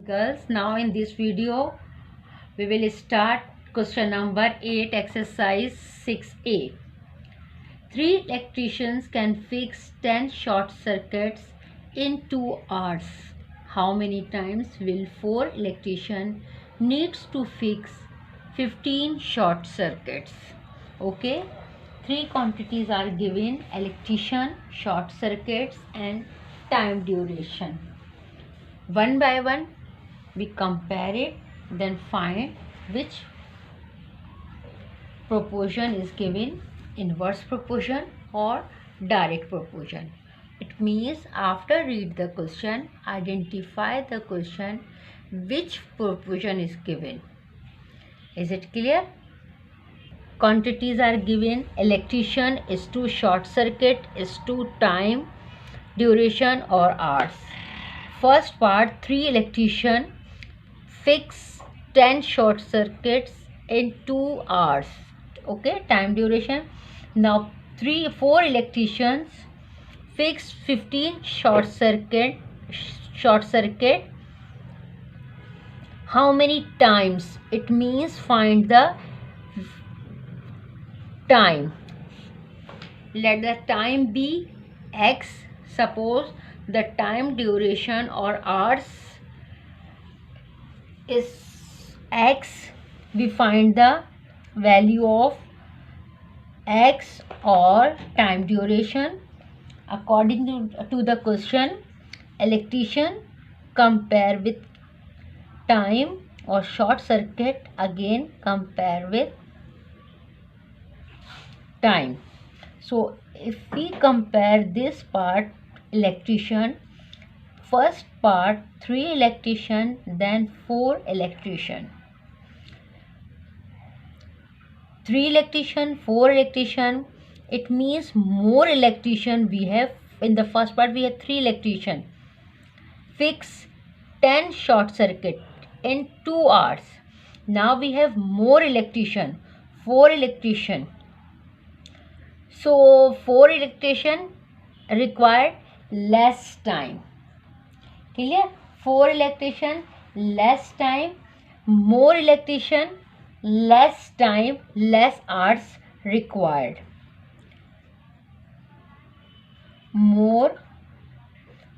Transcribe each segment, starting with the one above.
Girls, now in this video we will start question number 8, exercise 6a. 3 electricians can fix 10 short circuits in 2 hours. How many times will 4 electrician needs to fix 15 short circuits? Okay, 3 quantities are given: electrician, short circuits and time duration. One by one we compare it, then find which proportion is given, inverse proportion or direct proportion. It means after read the question, identify the question which proportion is given. Is it clear? Quantities are given: electrician is to short circuit is to time duration or hours. First part, 3 electrician fix 10 short circuits in 2 hours. Okay, time duration. Now 4 electricians fix 15 short circuit. How many times? It means find the time. Let the time be x. Suppose the time duration or hours is x, we find the value of x or time duration according to the question. Electrician compare with time, or short circuit again compare with time. So if we compare this part, electrician, first part 3 electrician, then 4 electrician. 3 electrician, 4 electrician, it means more electrician we have. In the first part we have 3 electrician fix 10 short circuit in 2 hours. Now we have more electrician, 4 electrician. So 4 electrician required less time. Clear? 4 electrician, less time. More electrician, less time, less hours required. More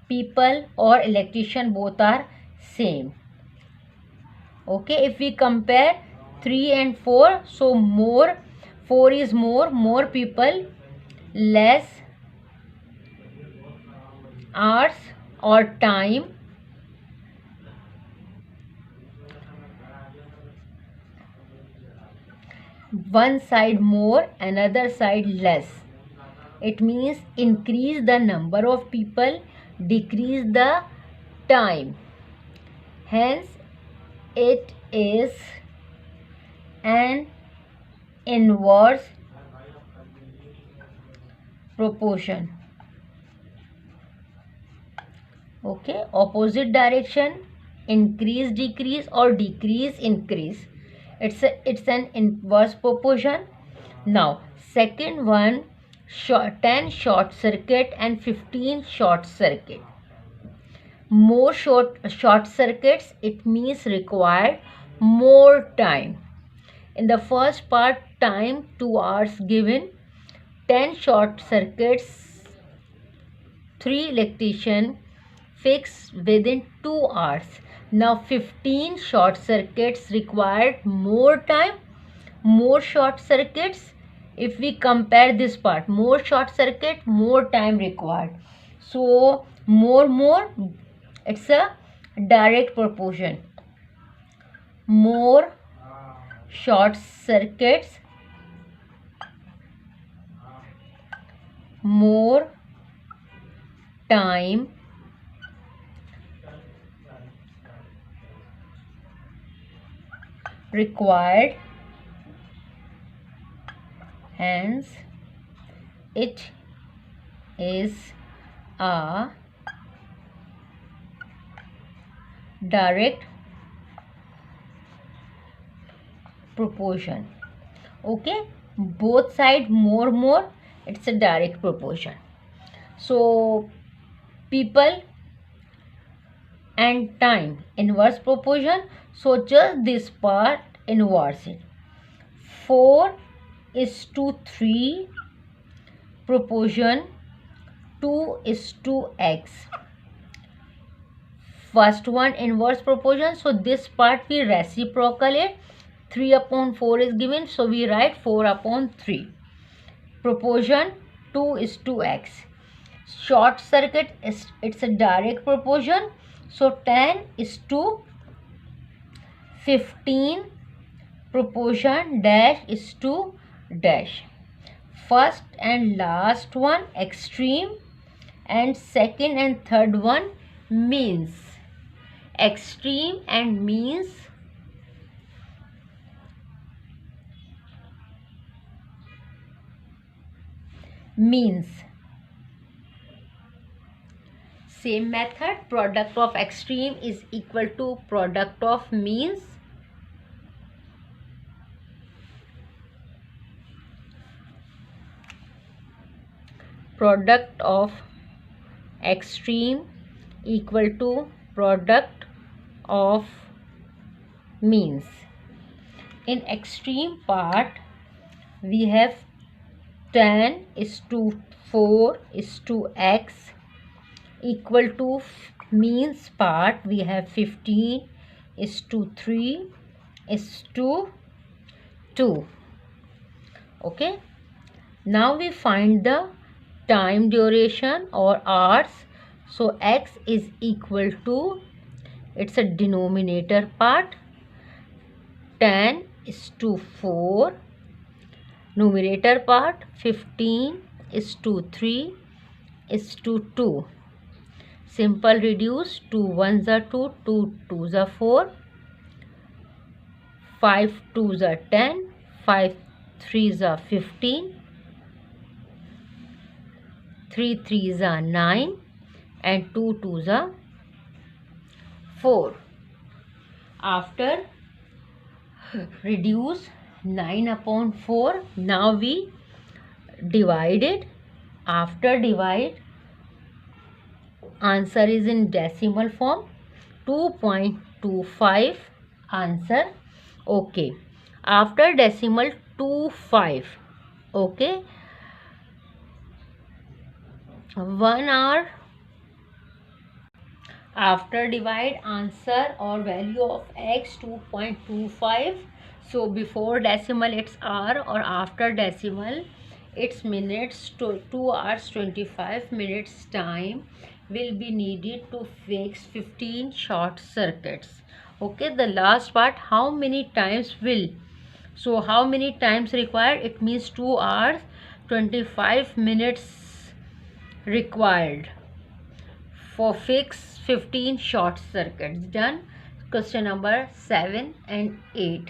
people or electrician, both are same. Okay, if we compare 3 and 4, so more, 4 is more people, less hours or time. One side more, another side less. It means increase the number of people, decrease the time. Hence, it is an inverse proportion. Okay, opposite direction, increase decrease or decrease increase. It's an inverse proportion. Now second one, 10 short circuit and 15 short circuit. More short circuits, it means required more time. In the first part, time 2 hours given. 10 short circuits, 3 electrician fix within 2 hours. Now 15 short circuits required more time, more short circuits. If we compare this part, more short circuit, more time required. So more, it's a direct proportion. More short circuits, more time required, hence it is a direct proportion. Okay, both side more, it's a direct proportion. So people and time, inverse proportion. So just this part, inverse it. 4 is to 3, proportion 2 is to x. First one inverse proportion, so this part we reciprocal it. 3 upon 4 is given, so we write 4 upon 3. Proportion 2 is to x. Short circuit is, it's a direct proportion, so 10 is to 15, proportion dash is to dash. First and last one extreme, and second and third one means. Extreme and means. Means. Same method, product of extreme is equal to product of means. Product of extreme equal to product of means. In extreme part we have 10 is to 4 is to x, equal to means part we have 15 is to 3 is to 2. Okay, now we find the time duration or hours. So x is equal to, it's a denominator part, 10 is to 4, numerator part 15 is to 3 is to 2. Simple reduce, 2 1s are 2, 2 2s are 4, 5 2s are 10, 5 3s are 15, 3 3s are 9, and 2 2s are 4. After reduce 9 upon 4, now we divide it. After divide, answer is in decimal form, 2.25 answer. Okay, after decimal 25. Okay, 1 hour after divide, answer or value of x 2.25. so before decimal it's hour, or after decimal it's minutes. To 2 hours 25 minutes time will be needed to fix 15 short circuits. Okay, the last part, how many times will, so how many times required, it means 2 hours 25 minutes required for fix 15 short circuits. Done. Question number 7 and 8.